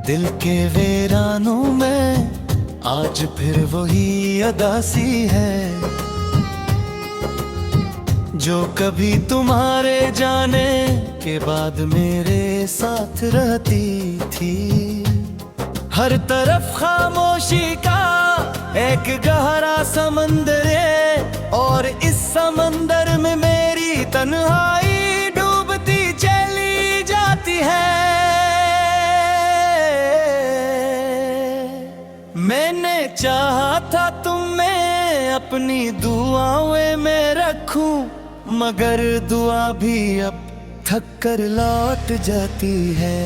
दिल के वीरानों में आज फिर वही अदासी है जो कभी तुम्हारे जाने के बाद मेरे साथ रहती थी। हर तरफ खामोशी का एक गहरा समंदर है और इस समंदर में मेरी तन्हाई डूबती चली जाती है। मैंने चाहा था तुम्हें अपनी दुआओं में रखूं, मगर दुआ भी अब थक कर लौट जाती है।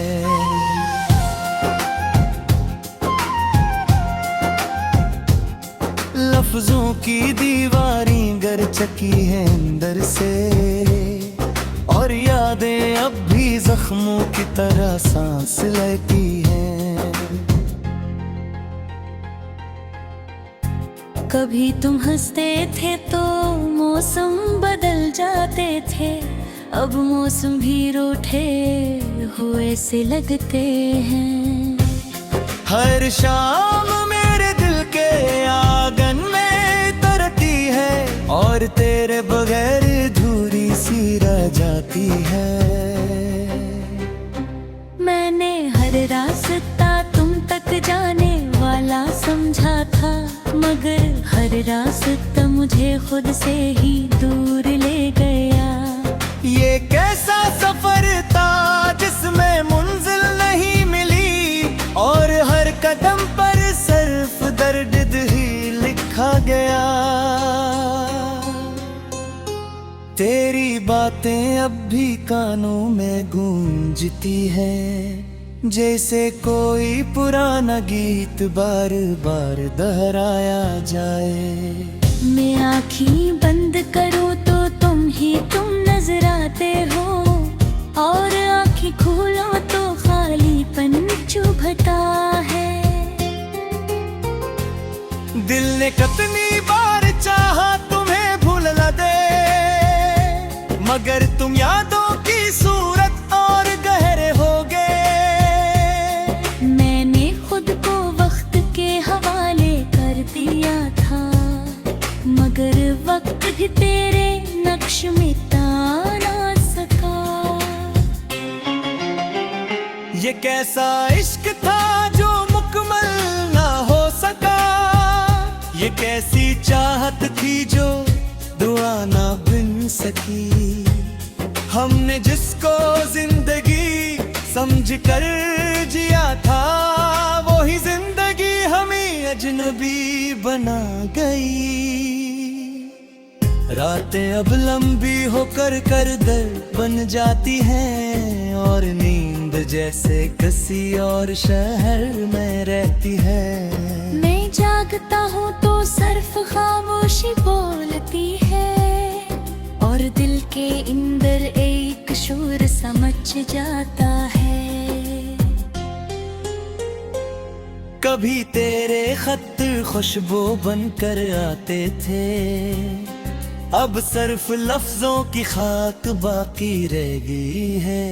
लफ्जों की दीवारें गर चकी है अंदर से और यादें अब भी जख्मों की तरह सांस लेती हैं। कभी तुम हंसते थे तो मौसम बदल जाते थे, अब मौसम भी रूठे हुए से लगते हैं। हर शाम मेरे दिल के आंगन में तरती है और तेरे बगैर धूरी सी रह जाती है। मैंने हर रास्ता तुम तक जाने वाला समझा था, मगर हर रास्ता मुझे खुद से ही दूर ले गया। ये कैसा सफर था जिसमें मंजिल नहीं मिली और हर कदम पर सिर्फ दर्द ही लिखा गया। तेरी बातें अब भी कानों में गूंजती हैं, जैसे कोई पुराना गीत बार बार दोहराया जाए। मैं आँखें बंद करूँ तो तुम नजर आते हो और आँखें खोलो तो खालीपन चुभता है। दिल ने कितनी बार चाहा तुम्हें भूल न दे, मगर तुम यादों की सूरत और गहरे हो गए। मैंने खुद को वक्त के हवाले कर दिया था, मगर वक्त भी तेरे नक्श मिटा ना सका। ये कैसा इश्क था जो मुकम्मल ना हो सका, ये कैसी चाहत थी जो दुआ ना बिन सकी। हमने जिसको जिंदगी समझ कर जिया था, वही जिंदगी हमें अजनबी बना गई। रातें अब लंबी होकर कर दर बन जाती हैं और नींद जैसे किसी और शहर में रहती है। मैं जागता हूँ तो सिर्फ खामोशी बोलती है और दिल के अंदर एक शोर समझ जाता है। कभी तेरे खत खुशबू बनकर आते थे, अब सिर्फ लफ्जों की खाक बाकी रह गई है।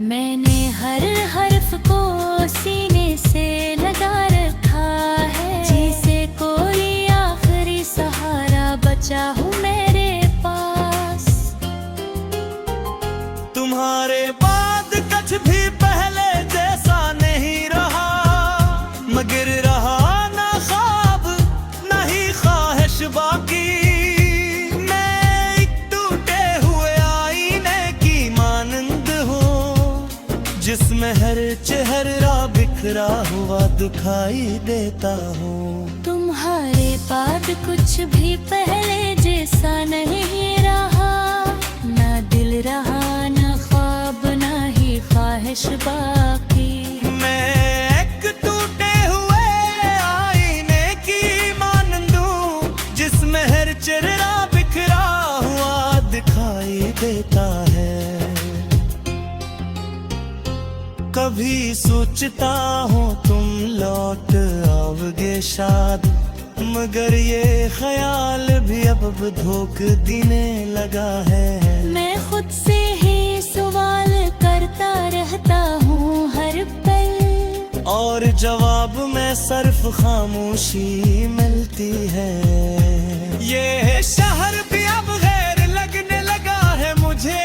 मैंने हर हर्फ को सीने से लगा रखा है, जिसे कोई आखिरी सहारा बचा हूँ मेरे पास। तुम्हारे बाद कुछ भी पहले जैसा नहीं रहा, मगर रहा ना ख्वाब ना ही ख्वाहिश बाकी। जिसमें हर चेहरा बिखरा हुआ दिखाई देता हूँ। तुम्हारे बाद कुछ भी पहले जैसा नहीं रहा, ना दिल रहा ना ख्वाब ना ही ख्वाहिश बाकी। मैं एक टूटे हुए आईने की मानंद हूँ, जिसमें हर चेहरा बिखरा हुआ दिखाई देता है। कभी सोचता हूँ तुम लौट आओगे शायद, मगर ये ख्याल भी अब धोख देने लगा है। मैं खुद से ही सवाल करता रहता हूँ हर पल, ख्वाब में सिर्फ खामोशी मिलती है। ये शहर भी अब गैर लगने लगा है मुझे,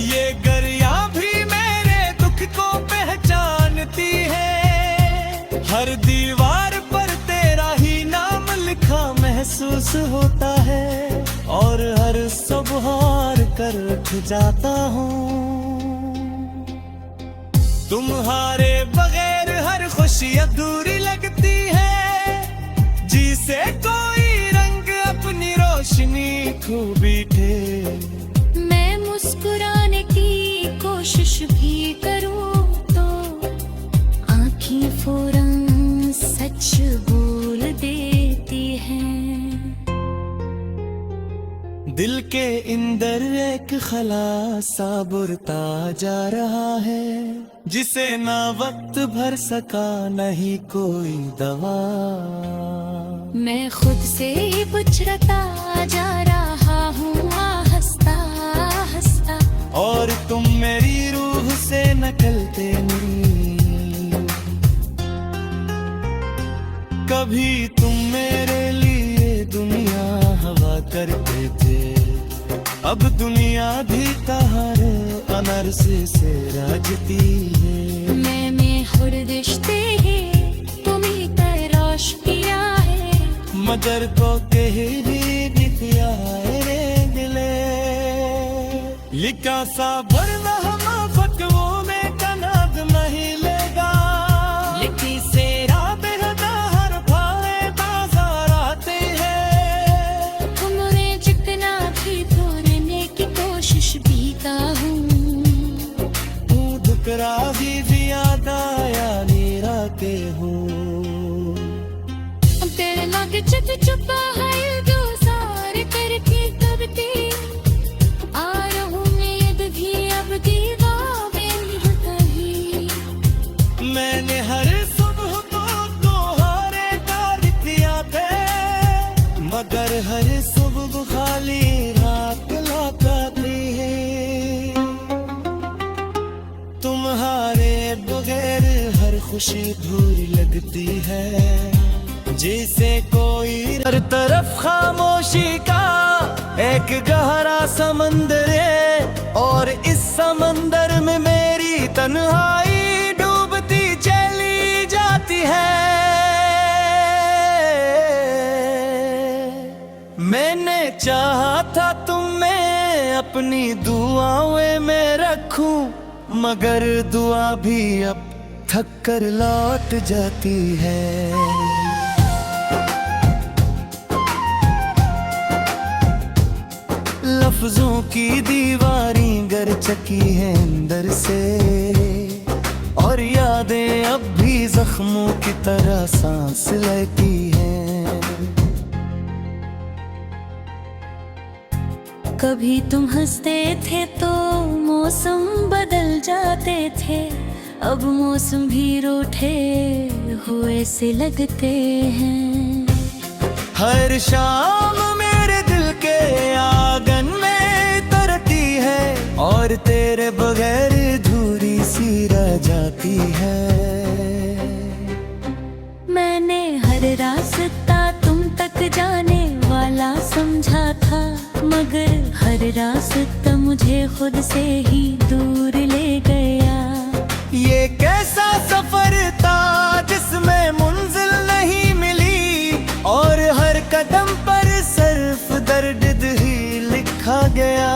ये गरिया भी मेरे दुख को पहचानती है। हर दीवार पर तेरा ही नाम लिखा महसूस होता है, और हर सुबह हार कर उठ जाता हूँ। तुम्हारे बगैर हर खुशी अधूरी लगती है, जिसे कोई रंग अपनी रोशनी खो बैठे। मैं मुस्कुराने की कोशिश भी करूं तो आँखें फौरन सच बोल देती हैं। दिल के अंदर एक खलासा बुरता जा रहा है, जिसे ना वक्त भर सका नहीं कोई दवा। मैं खुद से ही बिछड़ता जा रहा हूँ हंसता हंसता, और तुम मेरी रूह से निकलते नहीं। कभी तुम मेरे लिए दुनिया हवा करते थे, अब दुनिया भी तुम्हारे अनरसे से राजती है। मैंने हर रिश्ते ही तुम्ही तराश किया है, मगर तो कह भी दिया है रे दिले। लिखा सा भरना हम फतवो में कनाद नहीं लेगा, लिखी से भी याद आया नीरा के हूँ। तेरे लागे चुप चुप है जो सारे करके करती आ रहूं मैं, यद भी अब दीवाने नहीं कहीं। मैंने हर सुबह को तुम्हारे तार दिया थे, मगर हर सुबह खाली रात लौटाती है। तुम्हारे बगैर हर खुशी अधूरी लगती है, जैसे कोई हर तरफ खामोशी का एक गहरा समंदर है, और इस समंदर में मेरी तन्हाई डूबती चली जाती है। मैंने चाहा था तुम्हें अपनी दुआओं में रखूं, मगर दुआ भी अब थक कर लौट जाती है। लफ्जों की दीवारी गर चकी है अंदर से, और यादें अब भी जख्मों की तरह सांस लेती हैं। कभी तुम हंसते थे तो मौसम बदल जाते थे, अब मौसम भी रूठे हुए से लगते हैं। हर शाम मेरे दिल के आंगन में तरती है, और तेरे बगैर अधूरी सी रह जाती है। मैंने हर रास्ता तुम तक जाने वाला समझा था, मगर हर रास्ता मुझे खुद से ही दूर ले गया। ये कैसा सफर था जिसमें मंजिल नहीं मिली, और हर कदम पर सिर्फ दर्द ही लिखा गया।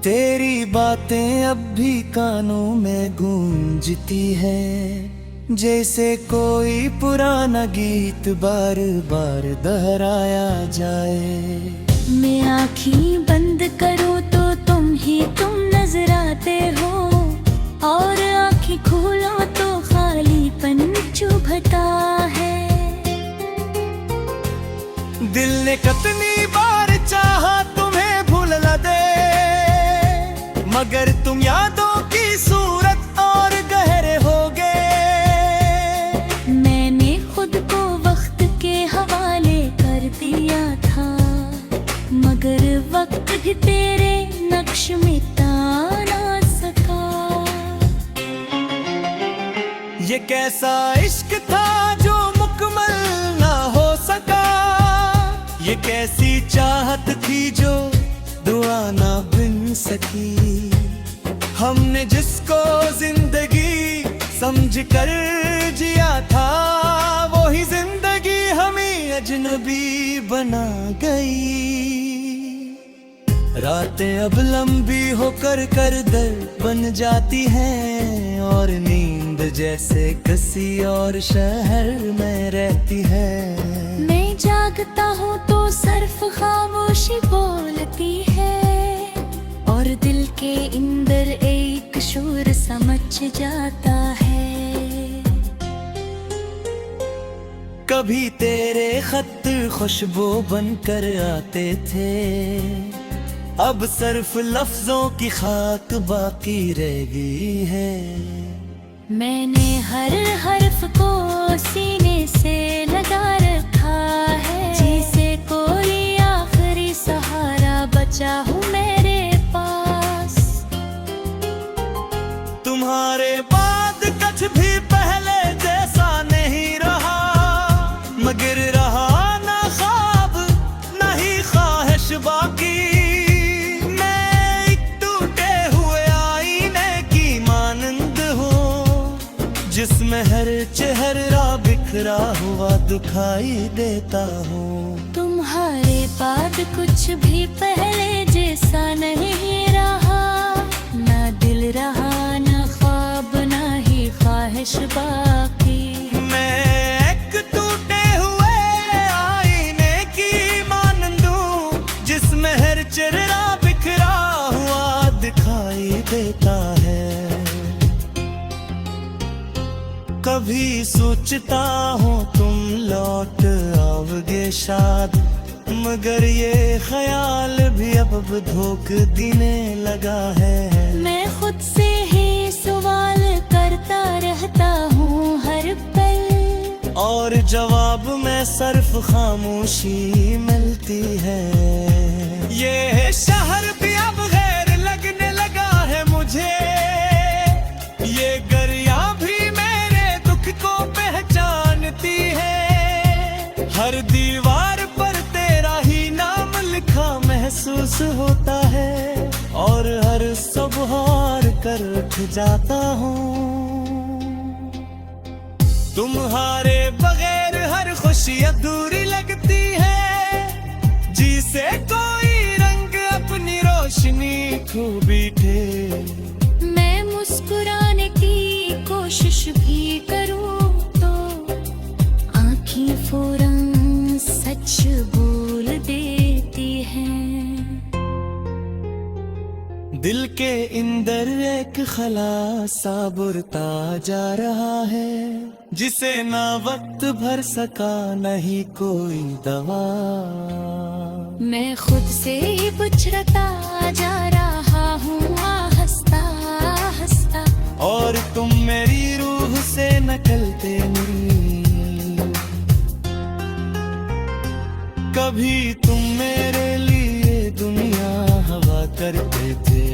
तेरी बातें अब भी कानों में गूंजती हैं, जैसे कोई पुराना गीत बार बार दोहराया जाए। मैं आँखें बंद करूँ तो तुम नजर आते हो, और आँखें खोलो तो खालीपन चुभता है। दिल ने कितनी बार चाहा तुम्हें भूल न दे, मगर तुम यादों की सूरत और गहरे हो गए। मैंने खुद को वक्त के हवाले कर दिया था, मगर वक्त भी तेरे नक्श मिटा ना सका। ये कैसा इश्क था जो मुकम्मल ना हो सका, ये कैसी चाहत थी जो दुआ ना बिन सकी। हमने जिसको जिंदगी समझ कर जिया था, वो ही जिंदगी हमें अजनबी बना गई। रातें अब लंबी होकर कर दर बन जाती हैं, और नींद जैसे किसी और शहर में रहती है। मैं जागता हूँ तो सिर्फ खामोशी बोलती है, और दिल के अंदर एक शोर समझ जाता है। कभी तेरे खत खुशबू बनकर आते थे, अब सिर्फ लफ्जों की खाक बाकी रह गई है। मैंने हर हर्फ को सीने से लगा रखा है, जिसे कोई आखिरी सहारा बचा हूँ मेरे पास। तुम्हारे बाद कुछ भी पहले जैसा नहीं रहा, मगर रहा ना ख्वाब ना ही ख्वाहिश बाकी। जिसमें हर चेहरा बिखरा हुआ दिखाई देता हूँ। तुम्हारे बाद कुछ भी पहले जैसा नहीं रहा, ना दिल रहा ना ख्वाब ना ही ख्वाहिश बाकी। मैं एक टूटे हुए आईने की मानंद हूँ, जिसमें हर चेहरा बिखरा हुआ दिखाई देता है। कभी सोचता हूँ तुम लौट आओगे शाद, मगर ये ख्याल भी अब धोख देने लगा है। मैं खुद से ही सवाल करता रहता हूँ हर पल, और जवाब में सिर्फ खामोशी मिलती है। ये शहर भी अब गैर लगने लगा है मुझे, ये गरिया भी को पहचानती है। हर दीवार पर तेरा ही नाम लिखा महसूस होता है, और हर सुबह हार कर उठ जाता हूँ। तुम्हारे बगैर हर खुशी अधूरी लगती है, जिसे कोई रंग अपनी रोशनी खो बैठे। मैं मुस्कुराने की कोशिश भी करूं तो आँखें फौरन सच बोल देती हैं। दिल के अंदर एक खलासा बुरता जा रहा है, जिसे ना वक्त भर सका नहीं कोई दवा। मैं खुद से ही बिछड़ता जा रहा हूँ हंसता हंसता, और तुम मेरी रूह से निकलते नहीं। कभी तुम मेरे लिए दुनिया हवा करते थे,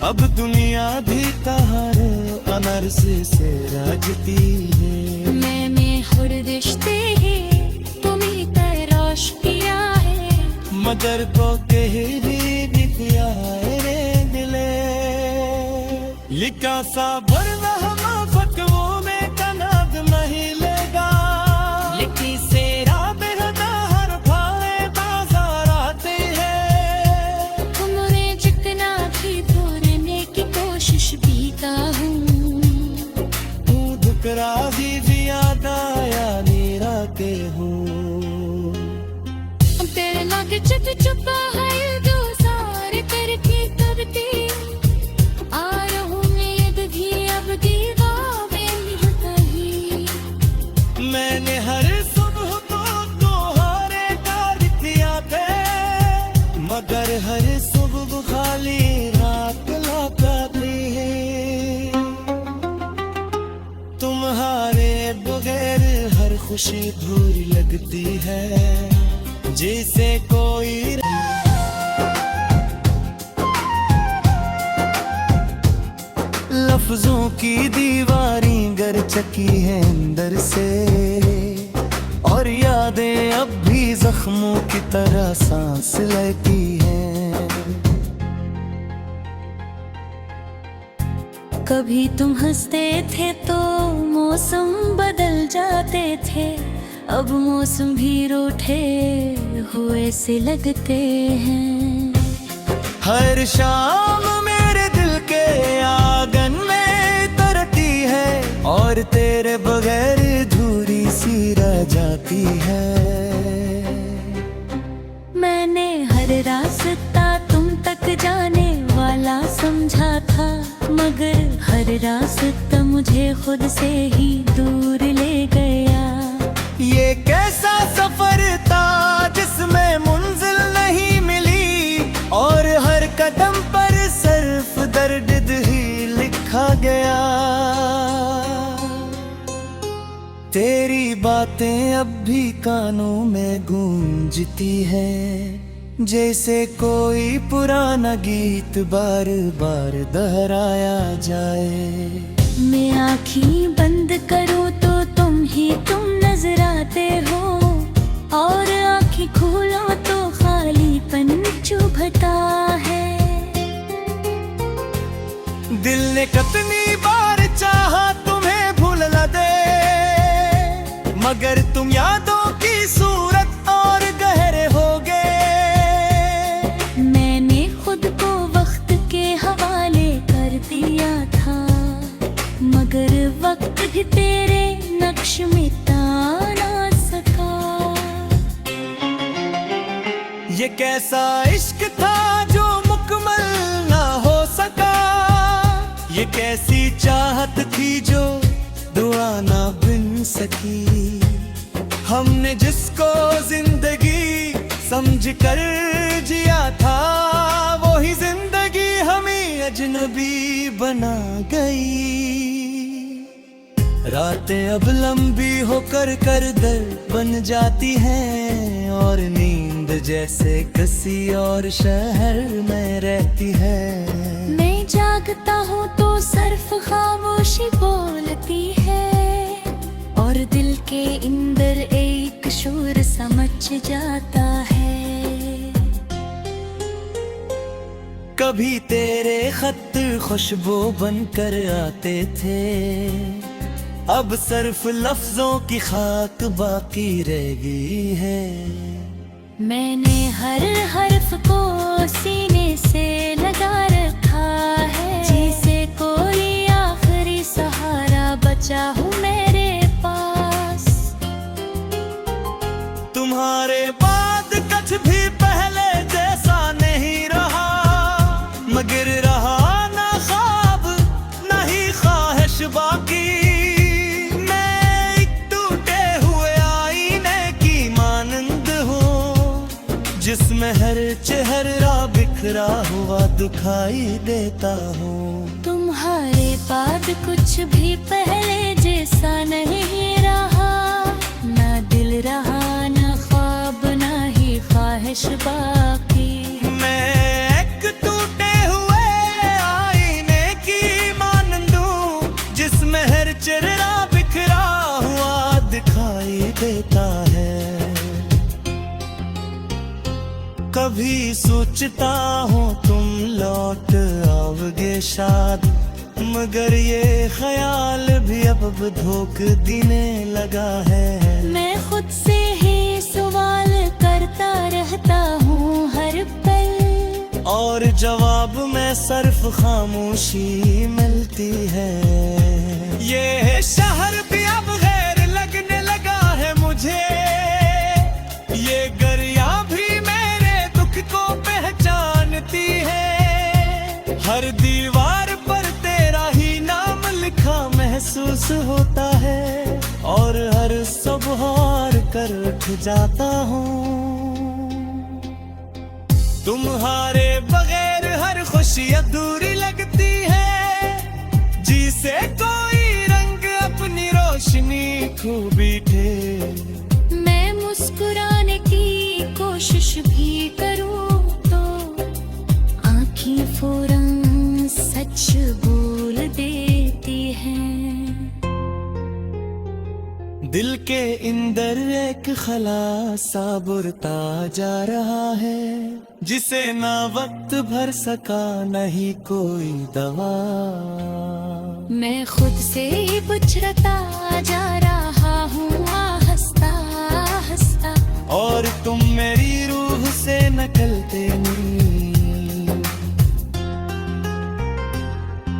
अब दुनिया भी तहारे अनरसे से राजती है। मैंने हर रिश्ते ही तुम्हीं तराश किया है, मगर को कह भी दिया रे दिले। लिखा सा भरना हम फटवों में कनाद नहीं लेगा, लिखी से बेहदा हर भाए बाजार आते हैं। तुमने जितना भी तोड़ने की कोशिश भी का हूँ, तू धुकरा भी ज्यादा या मेरा के हूँ। तेरे लागे चुप चुपा है जो सारे करके करती आ रहूं मैं भी अब दीवाने नहीं। मैंने हर सुबह को तुम्हारे कार किया थे, मगर हर सुबह खाली रात लौटती है। तुम्हारे बगैर हर खुशी धूरी लगती है, जैसे कोई लफ्जों की दीवारी गर चकी है अंदर से, और यादें अब भी जख्मों की तरह सांस लेती हैं। कभी तुम हंसते थे तो मौसम बदल जाते थे, अब मौसम भी रूठे हुए से लगते हैं। हर शाम मेरे दिल के आंगन में तरती है, और तेरे बगैर धूरी सी रह जाती है। मैंने हर रास्ता तुम तक जाने वाला समझा था, मगर हर रास्ता मुझे खुद से ही दूर ले गया। ये कैसा सफर था जिसमें मुंजिल नहीं मिली, और हर कदम पर सिर्फ दर्द ही लिखा गया। तेरी बातें अब भी कानों में गूंजती हैं, जैसे कोई पुराना गीत बार बार दोहराया जाए। मैं आँखें बंद करूँ तो तुम नजर आते हो, और आँखें खोलो तो खालीपन चुभता है। दिल ने कितनी बार चाहा तुम्हें भूल न दे, मगर तुम यादों की सूरत और गहरे हो गए। मैंने खुद को वक्त के हवाले कर दिया था, मगर वक्त भी तेरे नक्श मिटा ना सका। ये कैसा इश्क था जो मुकम्मल ना हो सका, ये कैसी चाहत थी जो दुआ ना बिन सकी। हमने जिसको जिंदगी समझ कर जिया था, वो ही जिंदगी हमें अजनबी बना गई। रातें अब लंबी होकर कर दर बन जाती हैं, और नींद जैसे किसी और शहर में रहती है। मैं जागता हूँ तो सिर्फ खामोशी बोलती है, और दिल के अंदर एक शोर समझ जाता है। कभी तेरे खत खुशबू बनकर आते थे, अब सिर्फ लफ्जों की खाक बाकी रह गई है। मैंने हर हर्फ को सीने से लगा रखा है, जिसे कोई आखिरी सहारा बचा हूँ मेरे पास। तुम्हारे बाद कुछ भी पहले जैसा नहीं रहा, मगर रहा ना ख्वाब ना ही ख्वाहिश बाकी। मैं एक टूटे हुए आईने की मानंद हूँ, जिसमें हर चेहरा बिखरा हुआ दिखाई देता हूँ। तुम्हारे बाद कुछ भी पहले जैसा नहीं रहा, ना दिल रहा ना ख्वाब ना ही ख्वाहिश बाकी। मैं एक टूटे हुए आईने की मानंद हूँ, जिसमें हर चेहरा बिखरा हुआ दिखाई देता है। कभी सोचता हूँ तुम लौट आओगे शाद, मगर ये ख्याल भी अब धोख देने लगा है। मैं खुद से ही सवाल करता रहता हूँ हर पल, और जवाब में सिर्फ खामोशी मिलती है। ये शहर भी अब गैर लगने लगा है मुझे, ये गरिया भी मेरे दुख को पहचानती है। हर दीवार पर तेरा ही नाम लिखा महसूस होता है, और हर सुबह हार कर उठ जाता हूँ। तुम्हारे बगैर हर खुशी अधूरी लगती है, जिसे कोई रंग अपनी रोशनी खो बैठे। मैं मुस्कुराने की कोशिश भी करूँ तो आँखें फौरन सच बोल दे। के अंदर एक खलासा बुरता जा रहा है, जिसे ना वक्त भर सका नहीं कोई दवा। मैं खुद से ही बिछड़ता जा रहा हूँ हंसता हंसता, और तुम मेरी रूह से निकलते नहीं।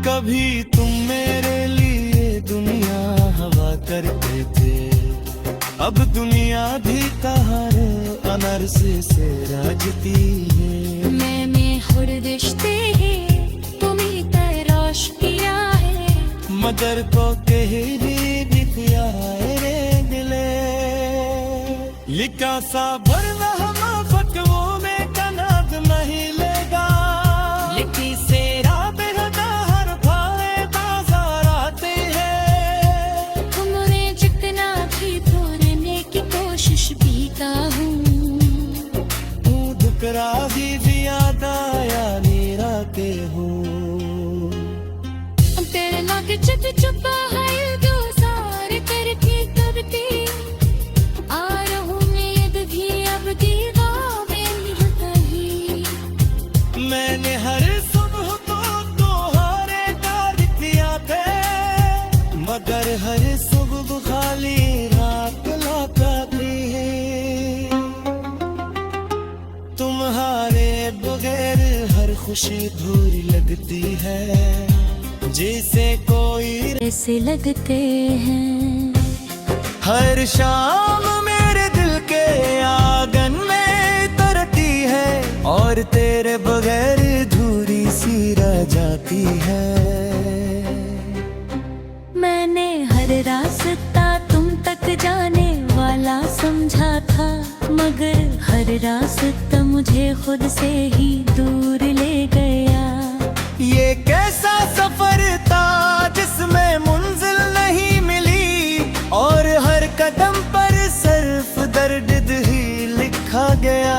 कभी तुम मेरे लिए दुनिया हवा करते थे, अब दुनिया भी कहारे अनर्स से राजती है। मैंने हर रिश्ते ही तुम्ही तैराश किया है, मगर को कह दी दिया रे दिले। लिखा सा भरना हम फकवों में कनाद नहीं लेगा, लिखी से बेहदा हर भाए बाजार आते हैं। तुमने जितना भी तोड़ने की कोशिश भी का हूँ, तू दुकरा भी ज्यादा या नीरा के हूँ। तेरे लागे चुप चुपा है जो सारे करके करती आ रहूं मैं भी अब दीवाने नहीं। मैंने हर सुबह तो तुम्हारे कार किया थे, मगर हर सुबह खाली रात लौटाती है। तुम्हारे बगैर हर खुशी धूरी लगती है, जैसे कोई ऐसे लगते हैं। हर शाम मेरे दिल के आंगन में तरती है, और तेरे बगैर धूरी सी रह जाती है। मैंने हर रास्ता तुम तक जाने वाला समझा था, मगर हर रास्ता मुझे खुद से ही दूर ले गया। ये कैसा सफर था जिसमें मंजिल नहीं मिली, और हर कदम पर सिर्फ दर्द ही लिखा गया।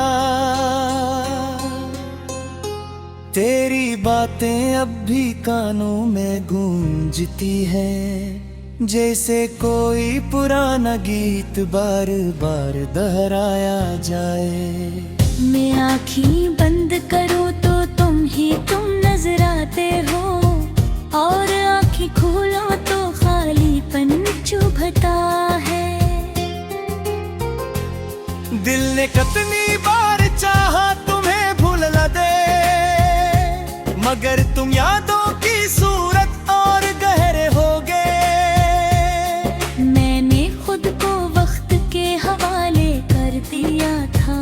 तेरी बातें अब भी कानों में गूंजती हैं, जैसे कोई पुराना गीत बार बार दोहराया जाए। मैं आँखें बंद करूँ तो तुम नजर आते हो, और आँखें खोलो तो खालीपन चुभता है। दिल ने कितनी बार चाहा तुम्हें भूल न दे, मगर तुम यादों की सूरत और गहरे हो गए। मैंने खुद को वक्त के हवाले कर दिया था,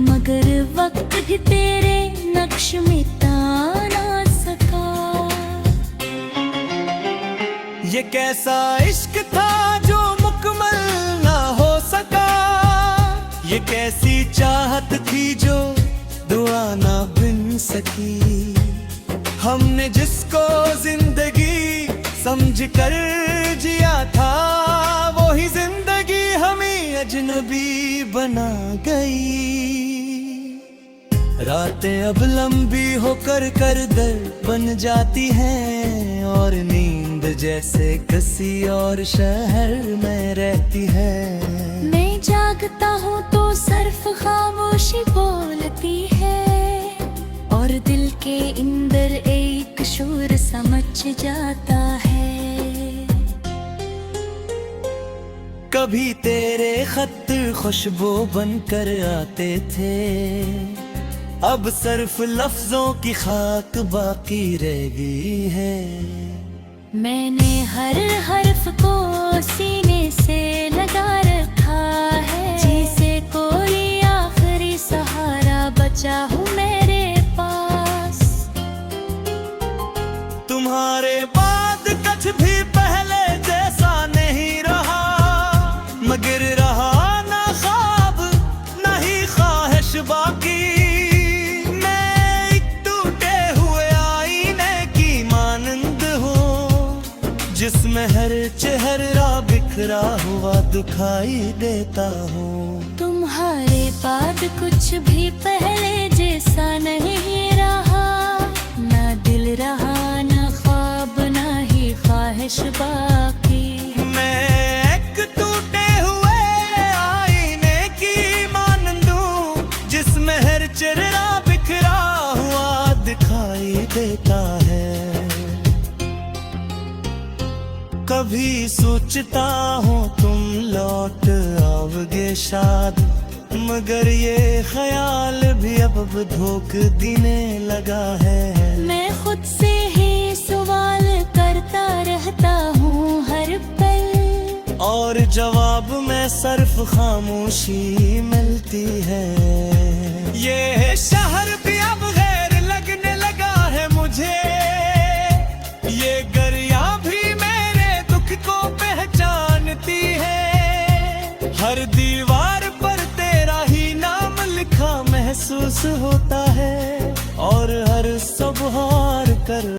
मगर वक्त भी तेरे नक्श मिटा ना सका। ये कैसा इश्क था जो मुकम्मल ना हो सका, ये कैसी चाहत थी जो दुआ ना बन सकी। हमने जिसको जिंदगी समझ कर जिया था, वो ही जिंदगी हमें अजनबी बना गई। रातें अब लंबी होकर कर दर बन जाती हैं, और नींद जैसे किसी और शहर में रहती है। मैं जागता हूँ तो सिर्फ खामोशी बोलती है, और दिल के अंदर एक शोर समझ जाता है। कभी तेरे खत खुशबू बनकर आते थे, अब सिर्फ लफ्जों की खाक बाकी रह गई है। मैंने हर हर्फ को सीने से लगा रखा है, जैसे कोई आखिरी सहारा बचा हूँ मेरे पास। तुम्हारे बाद कुछ भी पहले जैसा नहीं रहा, मगर रहा ना ख्वाब नहीं ख्वाहिश बाकी। जिसमें हर चेहरा बिखरा हुआ दिखाई देता हूँ। तुम्हारे बाद कुछ भी पहले जैसा नहीं रहा, ना दिल रहा ना ख्वाब ना ही ख्वाहिश बाकी। मैं एक टूटे दिखाई देता है। कभी सोचता हूँ तुम लौट आओगे शायद, मगर ये ख्याल भी अब धोख देने लगा है। मैं खुद से ही सवाल करता रहता हूँ हर पल, और जवाब में सिर्फ खामोशी मिलती है। ये शहर भी अब गैर लगने लगा है मुझे, ये गरिया भी मेरे दुख को पहचानती है। हर दीवार पर तेरा ही नाम लिखा महसूस होता है, और हर सब हार कर